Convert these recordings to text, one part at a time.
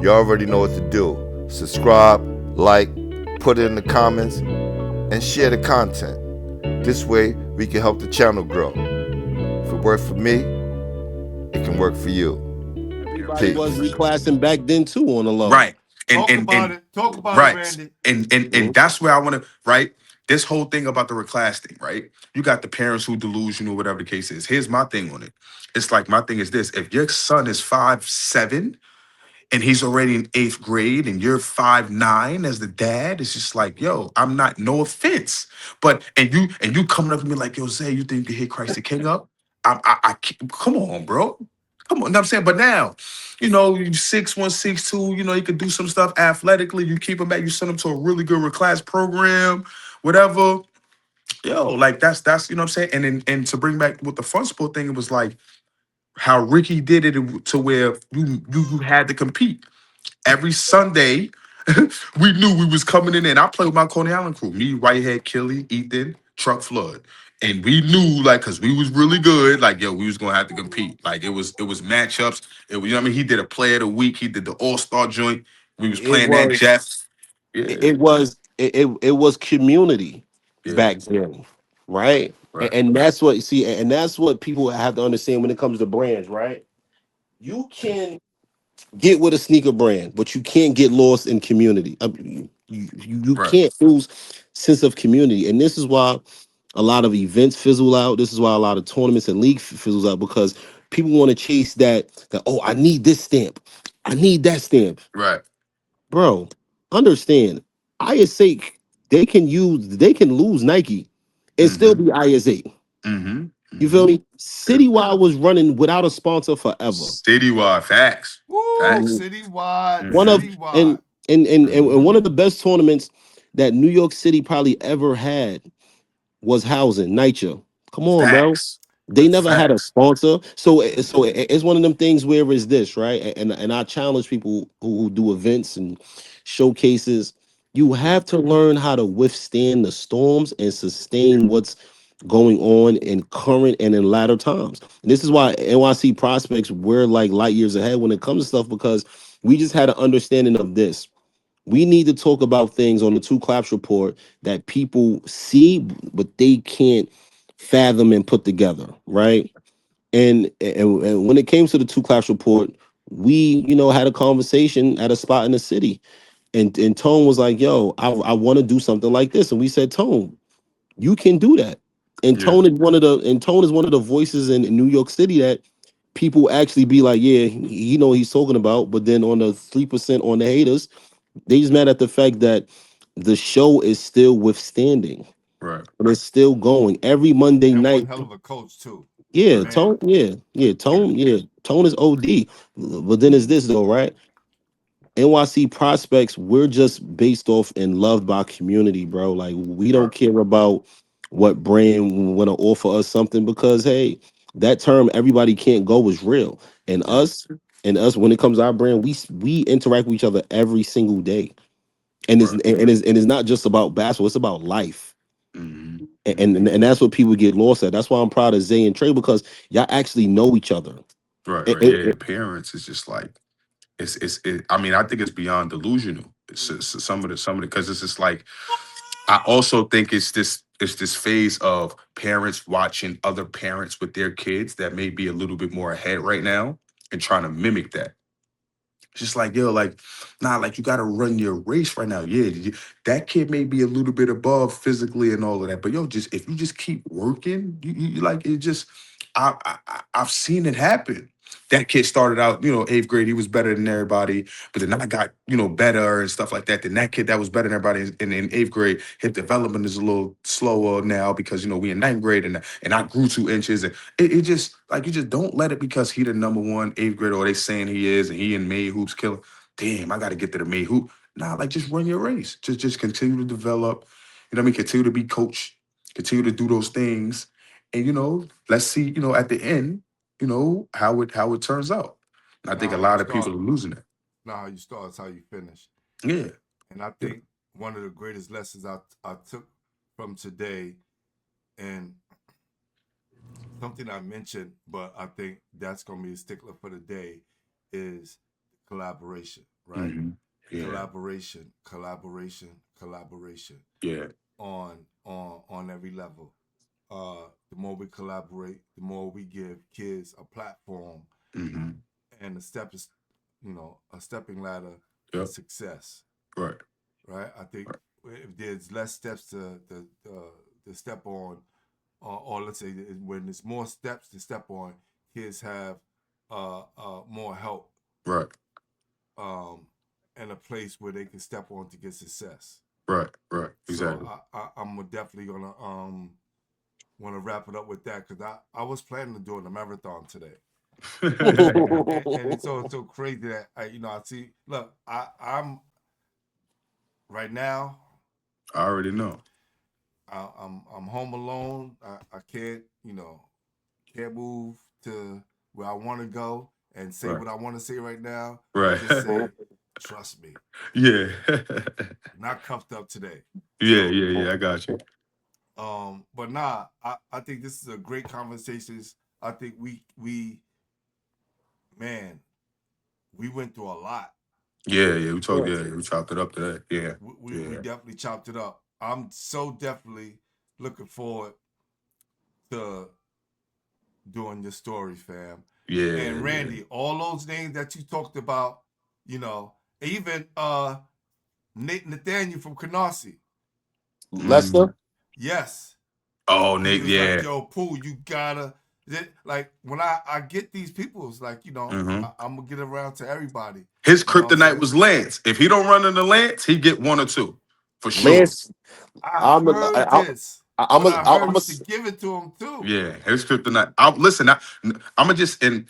You already know what to do. Subscribe, like, put it in the comments, and share the content. This way, we can help the channel grow. If it worked for me, it can work for you. Everybody Peace. was reclassing back then too on the low. Right. And Talk about it, right. Randy. And that's where I want to, right? This whole thing about the reclass thing, right? You got the parents who delusional, whatever the case is. Here's my thing on it. It's like my thing is this: if your son is 5'7" and he's already in 8th grade and you're 5'9" as the dad, it's just like, yo, I'm not, no offense. But and you coming up to me like, yo, Zay, you think you can hit Christ the King up? Come on, bro. Come on. You know what I'm saying? But now, you 6'1", 6'2", you can do some stuff athletically. You keep him back, you send him to a really good class program, whatever. Yo, like that's you know what I'm saying? And to bring back with the fun sport thing, it was like how Ricky did it to where you had to compete every Sunday. We knew we was coming in, and I played with my Coney Island crew. Me, Whitehead, Killy, Ethan, Truck Flood. And we knew, like, cause we was really good, like, yo, we was gonna have to compete. Like it was matchups. It was, what I mean? He did a player of the week, he did the all-star joint. We was It playing that was Jeff. Yeah, it was community yeah, back then, right? right. And that's what see, and that's what people have to understand when it comes to brands, right? You can get with a sneaker brand, but you can't get lost in community. You Right. can't lose sense of community, and this is why a lot of events fizzle out. This is why a lot of tournaments and league fizzles out because people want to chase that. Oh, I need this stamp. I need that stamp, Right. bro. Understand? ISA they can lose Nike and still Mm-hmm. be ISA. Mm-hmm. You feel Mm-hmm. me? Yeah. Citywide was running without a sponsor forever. Citywide facts. Woo! Facts. Citywide, One of Mm-hmm. and citywide. and Mm-hmm. one of the best tournaments that New York City probably ever had was housing NYCHA. Come on, bro. Facts. They never had a Facts. sponsor, so it's one of them things where is this right? And I challenge people who do events and showcases. You have to learn how to withstand the storms and sustain what's going on in current and in latter times. And this is why NYC prospects we're like light years ahead when it comes to stuff because we just had an understanding of this. We need to talk about things on the two claps report that people see, but they can't fathom and put together, right? And when it came to the two claps report, we had a conversation at a spot in the city, and Tone was like, "Yo, I want to do something like this," and we said, "Tone, you can do that." And Yeah. Tone is one of the voices in New York City that people actually be like, "Yeah, he know what he's talking about," but then on the 3% on the haters they just mad at the fact that the show is still withstanding. Right. And it's still going every Monday And one night. hell of a coach too, Yeah, Right. man. Tone. Yeah, Yeah. Tone. Yeah, Tone is OD. But then it's this though, right? NYC prospects, we're just based off and loved by community, bro. Like we don't Right. care about what brand want to offer us something because hey, that term everybody can't go is real. And Yeah. us, when it comes to our brand, we interact with each other every single day. And Right. it's not just about basketball, it's about life. Mm-hmm. And that's what people get lost at. That's why I'm proud of Zay and Trey because y'all actually know each other. Right. And- Right. and- Yeah. The and- parents is just like I mean, I think it's beyond delusional. It's some of the because it's just like I also think it's this phase of parents watching other parents with their kids that may be a little bit more ahead right now and trying to mimic that. Just like, yo, like, nah, like you gotta run your race right now. Yeah, that kid may be a little bit above physically and all of that, but yo, just if you just keep working, like it just, I've seen it happen. That kid started out, 8th grade, he was better than everybody, but then I got, better and stuff like that. Then that kid that was better than everybody in 8th grade, his development is a little slower now because we in 9th grade and I grew 2 inches and it just like you just don't let it because he the number one 8th grader or they saying he is and he in May hoops killer. Damn, I got to get to the May hoop. Nah, like just run your race. Just continue to develop. You know what I mean? Continue to be coached. Continue to do those things, and let's see. At the end, how it turns out. And I think Not a how you lot of people start, are losing it. not how you start, it's how you finish. Yeah, And I yeah, think one of the greatest lessons I took from today, and something I mentioned, but I think that's gonna be a stickler for the day, is collaboration, right? Mm-hmm. Yeah. Collaboration Yeah. on every level. The more we collaborate, the more we give kids a platform Mm-hmm. and a step is, a stepping ladder to Yep. success, Right. right? I think if there's less steps to step on, or let's say when there's more steps to step on, kids have more help, Right. um, and a place where they can step on to get success. Right. Right. So Exactly. I'm definitely gonna want to wrap it up with that because I was planning on doing a marathon today. And it's so crazy that I see. Look, I'm right now. I already know. I'm home alone. I can't can't move to where I want to go and say Right. what I want to say right now. Right. Just say, trust me, Yeah. not cuffed up today. Yeah. So, Yeah. Yeah. I got you. but nah, I think this is a great conversation. I think we man, we went through a lot. Yeah. Yeah. We talked. Yeah. We chopped it up today. Yeah. We Yeah. definitely chopped it up. I'm so definitely looking forward to doing your story, fam. Yeah. And Yeah. Randy, all those names that you talked about, even Nathaniel from Canarsie. Lester. Yes. Oh, He Nate. was like, Yeah. yo, Pooh, you gotta like when I get these people, it's like, Mm-hmm. I'm gonna get around to everybody. His You know what I'm kryptonite saying? was Lance. If he don't run into Lance, he get one or two for sure. Lance. I I'm. heard this, I'm. but I heard I'm. you should give it to him too. Yeah, his kryptonite. Listen. I'm gonna just and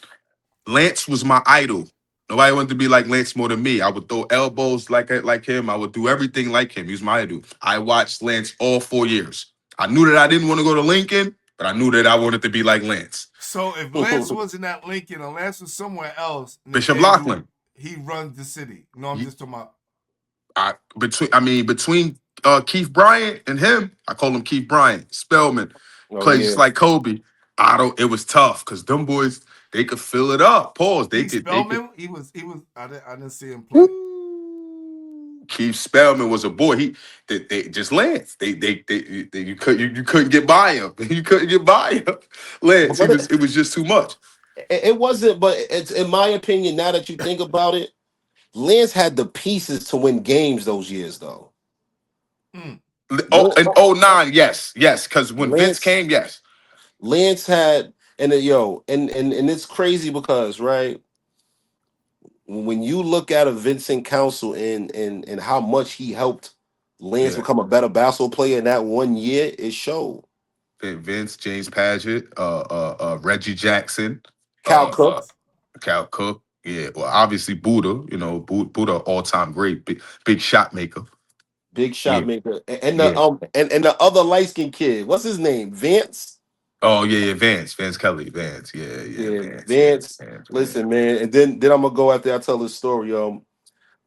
Lance was my idol. Nobody wanted to be like Lance more than me. I would throw elbows like him. I would do everything like him. He was my idol. I watched Lance all 4 years. I knew that I didn't want to go to Lincoln, but I knew that I wanted to be like Lance. So if Lance wasn't at Lincoln and Lance was somewhere else, Bishop Nathaniel, Lachlan. he runs the city. No, I'm just talking about. Between Keith Bryant and him, I call him Keith Bryant. Spellman Oh plays just yeah. like Kobe. I don't. It was tough because them boys they could fill it up. Pause. They Keith could. They could. Spellman, he was. I didn't see him play. Woo. Keith Spellman was a boy. They just Lance. They you couldn't get by him. You couldn't get by him. Lance. But It was just too much. it wasn't. But it's in my opinion. Now that you think about it, Lance had the pieces to win games those years, though. Mm. Oh, Lance. and '09, yes. Because when Vince Lance came, yes. Lance had and it's crazy because right when you look at a Vincent Council and how much he helped Lance Yeah. become a better basketball player in that 1 year, it showed. Vince, James Padgett, Reggie Jackson, Cal Cook, Jesus. Cal Cook. Yeah, well, obviously Buddha. Buddha, all time great, big shot maker. big Yeah, shot maker, and the yeah. and the other light skinned kid, what's his name? Vance. Oh yeah, Vance Kelly, Vance. Yeah, Yeah, Vance, Vance. Vance. Listen, man, and then I'm gonna go after I tell this story.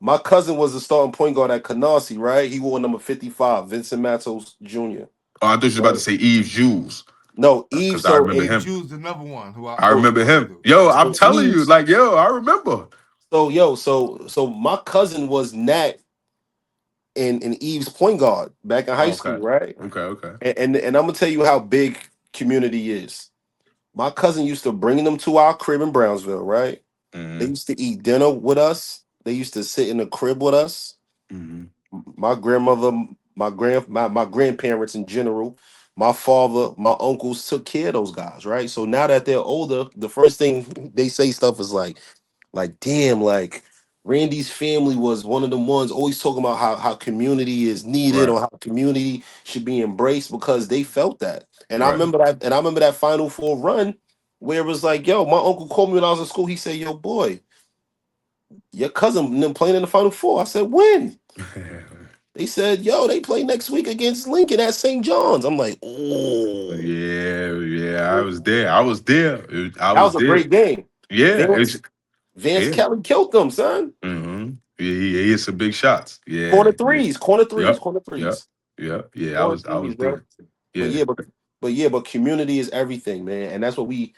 My cousin was the starting point guard at Canarsie, right? He wore number 55, Vincent Matos Jr. Oh, I thought you was about to Right. say Yves Jules, No, Eve. because I So remember Eve him. Jew's another one who I so I remember look up him. to. Yo, I'm so telling you, Eve's like, yo, I remember. so my cousin was Nat and Eve's point guard back in high Okay, school, right? okay. And I'm gonna tell you how big community is. My cousin used to bring them to our crib in Brownsville, right? They Mm-hmm. used to eat dinner with us. They used to sit in the crib with us. Mm-hmm. My grandmother, my grandparents in general, my father, my uncles took care of those guys, right? So now that they're older, the first thing they say stuff is like damn, like Randy's family was one of the ones always talking about how community is needed Right, or how community should be embraced because they felt that. And I right. remember that, and I remember that Final Four run where it was like, yo, my uncle called me when I was in school. He said, yo, boy, your cousin them playing in the Final Four. I said, when? They said, yo, they play next week against Lincoln at St. John's. I'm like, oh, Yeah. I was there. I was there. I that was was a there. great game. Yeah, Vance, Vance yeah. Kelly killed them, son. Mm-hmm. Yeah, he hit some big shots. Corner Yeah. threes, corner threes, Yep. corner Yep. threes, Yep. Yeah. I corner was threes, bro. there. But Yeah. yeah, but community is everything, man, and that's what we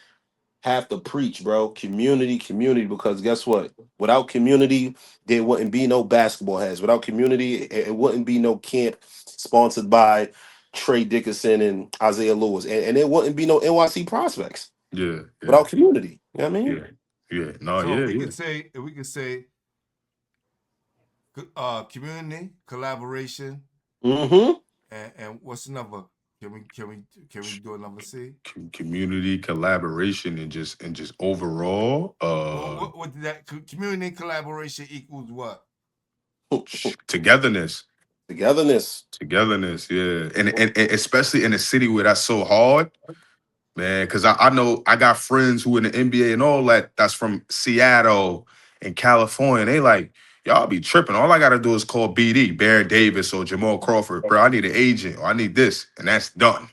have to preach, bro. Community, because guess what? Without community, there wouldn't be no basketball heads. Without community, it wouldn't be no camp sponsored by Trey Dickinson and Isaiah Lewis. And there wouldn't be no NYC prospects Yeah, yeah, without community. You know what I mean? yeah, yeah. No, So yeah, we yeah. could say community collaboration Mm-hmm. and what's another? Can we do another C? Community collaboration and just overall What did that community collaboration equals what? togetherness. Togetherness. Togetherness, yeah. And especially in a city where that's so hard, man. Cause I know I got friends who in the NBA and all that that's from Seattle and California. They like, y'all be tripping. All I gotta do is call BD, Baron Davis or Jamal Crawford. Bro, I need an agent or I need this, and that's done.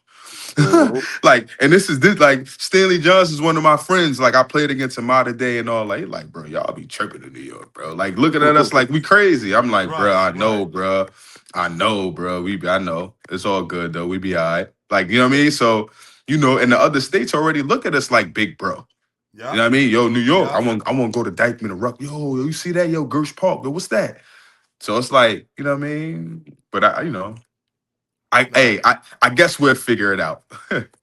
Mhm. Like, and this like Stanley Johnson's one of my friends. Like, I played against him out today and all. Like, bro, y'all be tripping in New York, bro. Like, looking at us like we crazy. I'm like, bro, Right, I know, right. bro. I know, bro. I know. It's all good though. We be all right. Like, you know what I mean? So, and the other states already look at us like big bro. You know Yep. what I mean? Yo, New York, Yep. I want to go to Dykeman and Ruck. Yo, you see that? Yo, Gersh Park. Yo, what's that? So it's like, you know what I mean? But Nah, I guess we'll figure it out.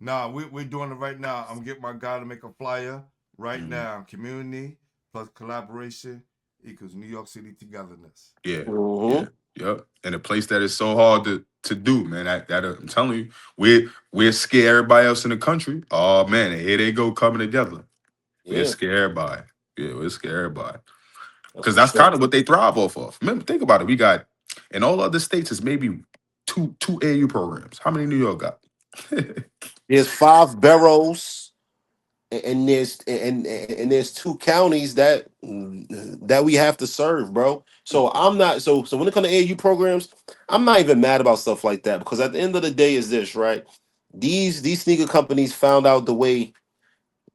nah, we're doing it right now. I'm getting my guy to make a flyer right Mhm. now. Community plus collaboration equals New York City togetherness. Yeah, yeah, Mhm. yep. And a place that is so hard to do, man. That I'm telling you, we're scare everybody else in the country. Oh man, here they go coming together. We'll Yeah, scare everybody. Yeah, we'll scare everybody. that's Because for that's sure. kind of what they thrive off of. Remember, think about it. We got in all other states, it's maybe two AU programs. How many New York got? There's 5 boroughs, and there's 2 counties that we have to serve, bro. So I'm not so when it comes to AU programs, I'm not even mad about stuff like that, because at the end of the day is this, right? These sneaker companies found out the way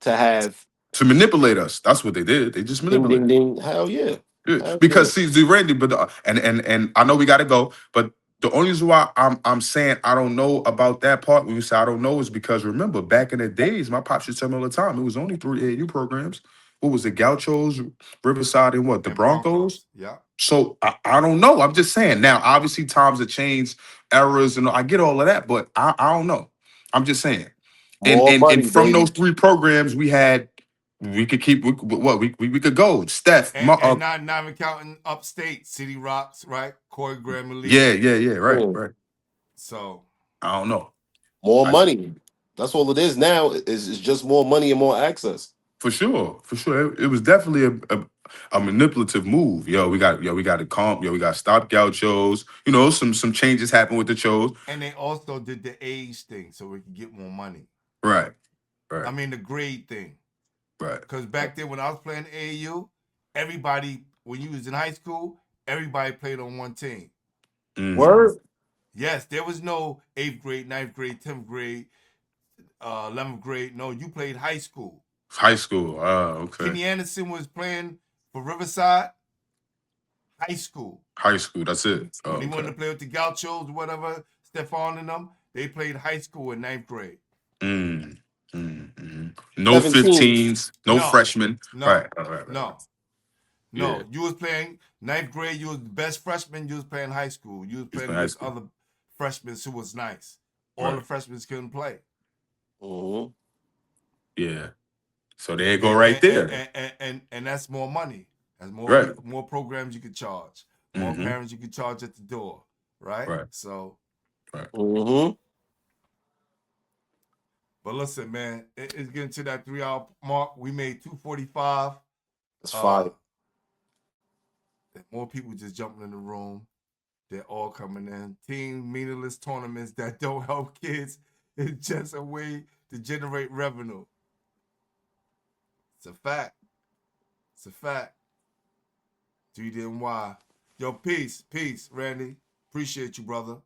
to have To manipulate us. That's what they did. They just ding ding manipulated. ding. Hell yeah. Yeah, Hell yeah. because see, Randy, but and I know we got to go, but the only reason why I'm saying I don't know about that part when you say I don't know is because remember back in the days, my pops used to tell me all the time it was only 3 AU programs. What was it, Gauchos, Riverside, and what the And Broncos? Broncos. Yep. So I don't know. I'm just saying now. Obviously, times have changed, errors, and I get all of that, but I don't know. I'm just saying. And More and and money, from those baby. 3 programs, we could keep we could go. Steph, And not even counting upstate, City Rocks, right? Corey Grammarly. yeah, right, Mm. right. So I don't know. More I just, money. That's all it is now. Is just more money and more access. for sure. It was definitely a manipulative move. We got to comp. We got to stop gauchos. Some changes happened with the shows. and they also did the age thing so we could get more money. Right, I right, mean the grade thing. right. Because back then when I was playing AAU, everybody when you was in high school, everybody played on one team. Mm. Word. Yes, there was no 8th grade, 9th grade, 10th grade, 11th grade. No, you played high school. High school. Okay. Kenny Anderson was playing for Riverside High School. High school. That's it. When he Okay. wanted to play with the Gauchos, whatever, Stephon and them, they played high school in 9th grade. Mm. No 17. 15s. No No, freshmen. Right. no, Right. no, Yeah. no. You was playing 9th grade. You was the best freshman. You was playing high school. You was It's playing been high against school. other freshmen who was nice. All the Right. freshmen couldn't play. Mhm. Yeah. So there you go And right and, and, there. and, and, and that's more money. That's more Right. people, more programs you could charge, more Mm-hmm. parents you could charge at the door, right? Right. So, Right. Mhm. but listen, man, it's getting to that 3 hour mark. We made 2:45. That's Uh, fire. more people just jumping in the room. They're all coming in. Team meaningless tournaments that don't help kids. It's just a way to generate revenue. It's a fact. It's a fact. GDNY. Yo, peace, Randy. Appreciate you, brother.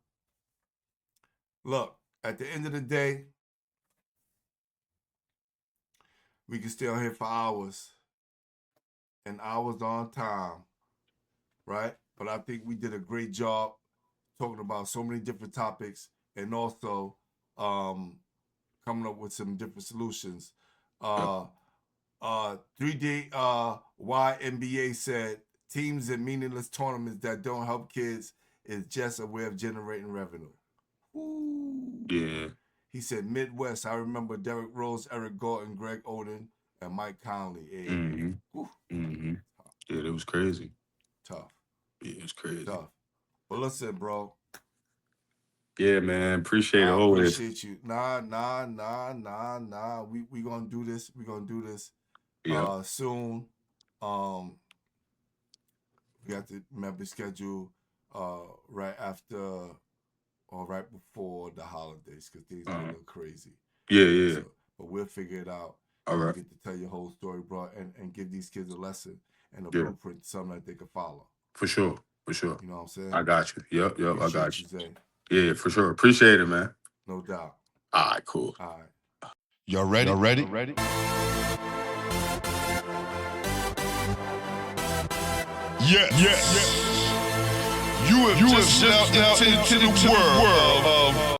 Look, at the end of the day, we can stay on here for hours and hours on time, right? But I think we did a great job talking about so many different topics and also coming up with some different solutions. Yep. 3D YNBA said teams in meaningless tournaments that don't help kids is just a way of generating revenue. Ooh. Yeah. He said Midwest. I remember Derrick Rose, Eric Gordon, Greg Oden, and Mike Conley. Hey. Yeah, it was crazy. Tough. Yeah, it's crazy. Tough. But listen, bro. Yeah, man. Appreciate it I always. appreciate you. Nah. We gonna do this. We gonna do this. Yeah. Soon. We got the member schedule right after or right before the holidays because things get a little crazy. Yeah. So, but we'll figure it out. All right. You get to tell your whole story, bro, and give these kids a lesson and a blueprint, something that they can follow. For sure. You know what I'm saying? I got you. Yep. I got you. Zay. Yeah, for sure. Appreciate it, man. No doubt. All right, cool. All right. Y'all ready? Yes. You have just now entered into the world of